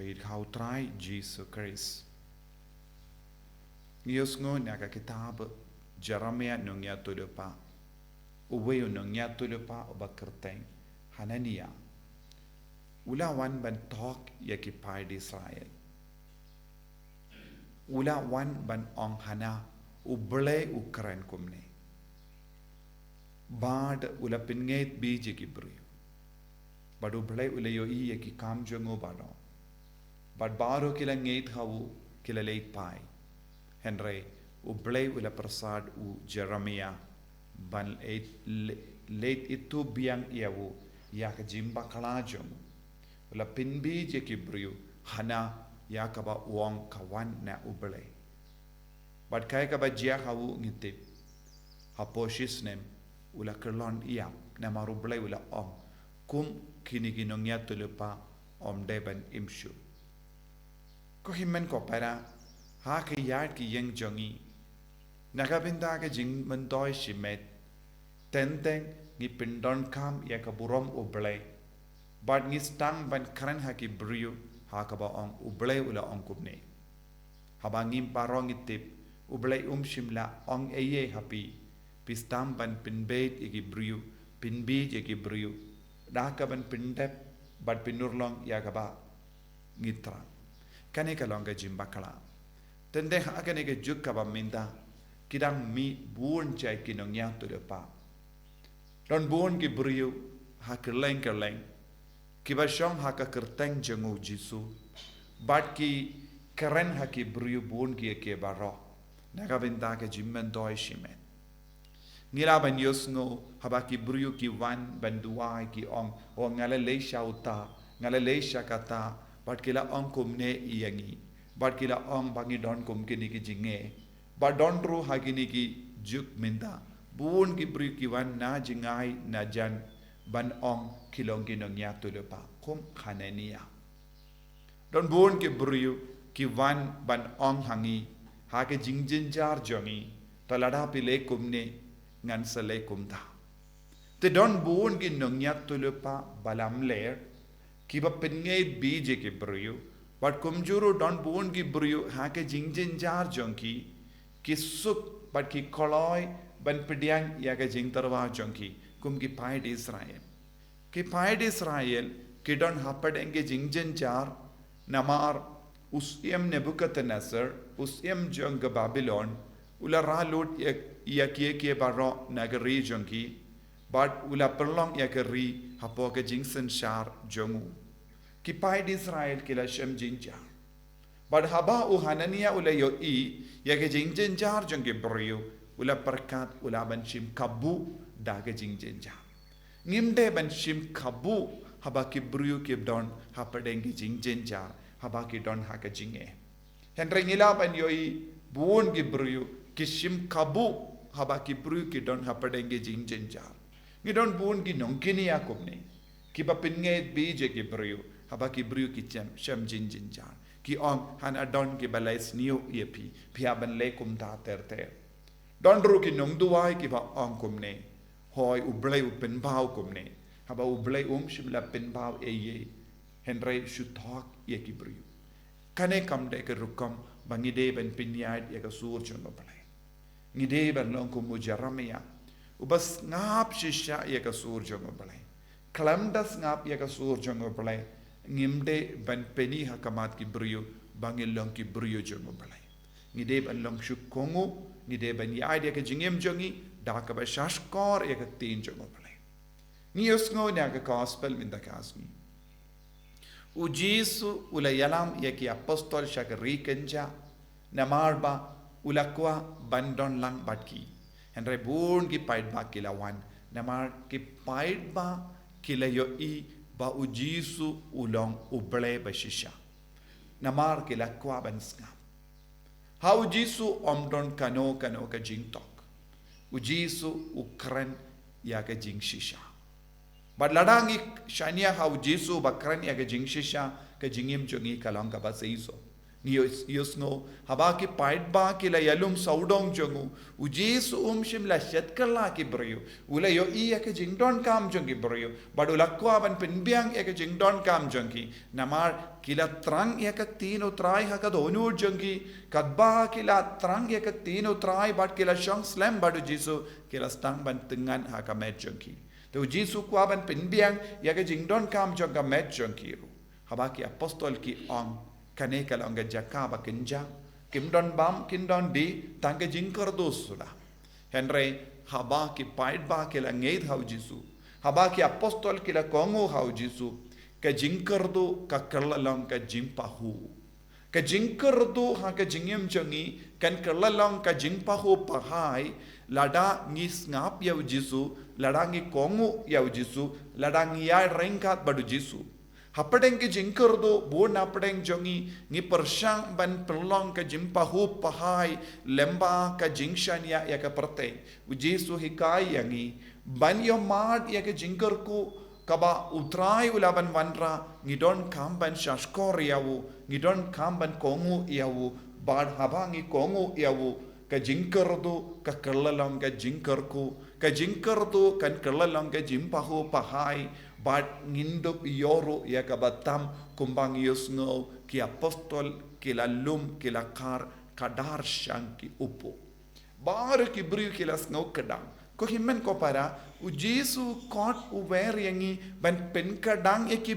Bait how try Jesus Christ. Ngiyos ngo naka kitab Jeremia nungya tudupa. Uwe nungya tudupa obakerteng Hanania. Ula wan ban talk yakipai di Israel. Ula wan ban ong hana uble ukran kumne. Bad ula pinngait biji kibri. Bad uble ula yo iya ki kam jongo bado. Bad baro kila ngait hawu kila leit pai. Henry uble ula persad u Jeremia ban leit itu biang iawu yak jimba kalajong. Ula pinbi je kibriu hana yakaba uang kawan na uble. Bad kaya kaba jia hawu ngitip. Haposhis nem ula kerlon iap na maruble ula om kum kini ginongya tulupa om deban imshu. Ko himmen ko para ha ke yard ki yeng jongi nakabinda ke jing mentoy shimet tenteng ni pindon kam ya kaburom uble bad ni stang ban kran ha ki brio ha ka ba ong uble ula ong kubne habangim parong itip uble shimla ong eye happy pistam ban pinbeit igi brio pinbi igi brio daka ban pindep bad pinurlong ya ka ba ngitra kane ka longa jimbakala tende hakane ke jukka ba minda kidang mi buon chai kinong ya to de pa don buon ki brio ha kerleng ki ba shom ha ka kerteng jengu jisu bat ki keren ha ki brio buon ki ke baro naga binda ke jimmen doi shimen ngira ban yosngo haba ki brio ki wan banduai ki ong o ngale le shauta ngale le shakata bat kila ong kumne iyangi bat kila ong bangi don kum kini ki jinge bat don ru hagini ki juk minda buon ki brio ki wan na jingai na jan ban ong kilong kinong ya tulupa kum khanenia don buon ki brio ki wan ban ong hangi ha ke jingjin jar jongi talada pile kumne ngan sale kumta te don buon ki nong ya tulupa balam ler ki ba pinngei bije ki brio but kumjuru don buon ki brio ha ke jingjin jar jonki ki suk but ki koloi ban pidiang ya ke jing tarwa jonki kum ki paid Israel ki don hapadenge jingjin jar namar usyem Nebuchadnezzar usyem jong Babylon ula ralut ya ke baro nagari jonki but ula perlong ya ke ri hapo ke jingsen shar jongu ki paid Israel kila shem jinja but haba u Hanania ula yo ya ke jingjin jar jongi brio ula perkat ula ban shim kabu da ke jingjin jar ngimde ban shim kabu haba ki brio ki don hapadengi jingjin jar haba ki don ha ke jinge henry ngila ban yo buon ki brio ki shim kabu haba ki brio ki don hapadengi jingjin jar ngi don buon ki nongkini akumne ki ba pinge bije ki brio haba ki brio ki shem jingjin jar ki on han adon ki balais niu yepi pia ban le kum ta ter don ru ki nong duai ki ba on kumne hoi ublei u pen bau kumne haba ublei shimla pen bau eye henry should talk ye ki brio kane kam de ke rukom bangide ban pinyad ye ka sur chono balai ngide ban long kum Jeremia ubas ngap shisha ye ka sur chono balai klamdas ngap ye ka sur chono balai ngimde ban peni hakamat ki brio bangil long ki brio chono balai ngide ban long shukongu ngide ban yaide ke jingem jongi daka ba shashkor ye ka tin chono balai ngiyos ngo nya ka gospel min da kasni u Jesu ula yalam ye ki apostol shak rikenja namarba ula kwa bandon lang batki henry bun ki paid ba kila wan namar ki paid ba kila yo ba u Jesu ulong uble ba shisha namar kila kwa ban skam ha u Jesu omdon kano ka jing tok u Jesu ukran ya ka jing shisha but ladangi shania ha u Jesu bakran ya ka jing shisha ka jingim jongi kalong ka ba seiso Ni yusngo habaki paid ba kila yalum saudong jongu ujisu shim la shetkala ki brio ula yo iya ke jingdon kam jongi brio badu lakwa ban pinbiang ya ke jingdon kam jongi namar kila trang ya ke tino trai ha ka donu jongi kadba kila trang ya ke tino trai bat kila shong slam badu jisu kila stang ban tengan ha ka met jongi to jisu kwa ban pinbiang ya ke jingdon kam jonga met jongi ru habaki apostol ki ong kane kalonga jakaba kinja kimdon bam kindon di tangga jingkar dosula henry haba ki paid ba kila ngeid hau jisu haba ki apostol kila kongo hau jisu ka jingkar do ka kerlalong ka jimpahu ka jingkar do ha ka jingem jangi kan kerlalong ka jimpahu pahai lada ngis ngap yau jisu lada ngi kongo yau jisu lada ngi ya rengkat badu jisu hapadeng ke jingkerdo bon apdeng jongi ni persyang ban perlong ke jimpahu pahai lemba ke jingshan ya ke perte ujisu hikai yangi ban yo mad ya ke jingkerku kaba utrai ulaban wanra ngidon kamban shashkor yawu ngidon kamban kongu yawu bad habangi kongu yawu ke jingkerdo ke kerlalong ke jingkerku ke jingkerdo kan kerlalong ke jimpahu pahai but ngindop yoro ya kabatam kumbang yusngo ki apostol kila lum kila kar kadar shang ki upo bar ki briu kila snow kadang ko himmen ko para u jesu kot u ver yangi ban pen kadang e ki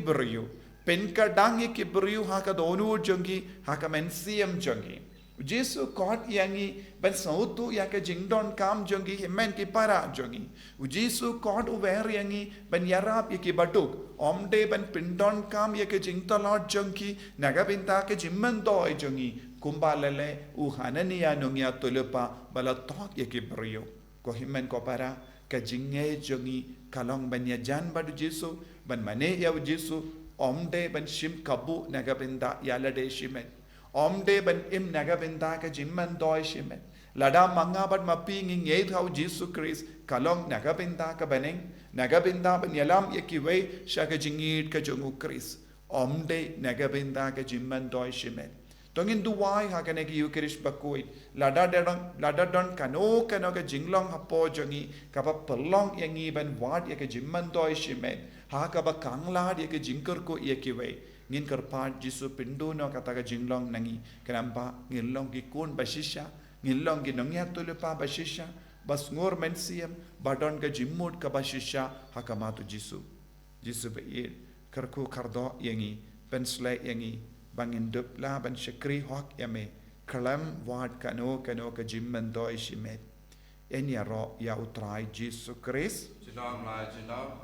briu ha ka donu jongi ha ka men siam jongi Jesu kot yangi ban sautu ya ke jingdon kam jongi himmen ki para jongi Jesu kot uver yangi ban yarap ya ki baduk omde ban pindon kam ya ke jingtalot jongi nagabinta ke jimman doi jongi kumbalele u hanania nongya tulupa bala tok ya ki brio ko himmen ko para ke jinge jongi kalong ban ya jan badu Jesu ban mane ya Jesu omde ban shim kabu nagabinta yalade shimet omde ban im nagabinda ka jimman doi shimet lada manga bat mapi ngei thau Jesu Christ kalong nagabinda ka baneng nagabinda ban yalam yekiwe shaka jingit ka jongu Christ omde nagabinda ka jimman doi shimet tongin duwai ha ka neki Eucharist bakoi lada don kano ka jinglong hapo jongi ka ba pelong yangi ban wad ya ka jimman doi shimet ha ka ba kanglad ya ka jingkar ko yekiwe ngin kerpat Jesu pindu no kata ka jinglong nangi kenapa ngilong ki kun basisha ngilong ki nongya tulupa basisha bas ngor mensiam badon ka jimmut ka basisha hakamatu Jesu beir kerku kardo yangi pensle yangi bangin dupla ban shakri hok yame kalam wad kano ka jimman doi shimet enya ro ya utrai Jesu Christ Jidam la jidam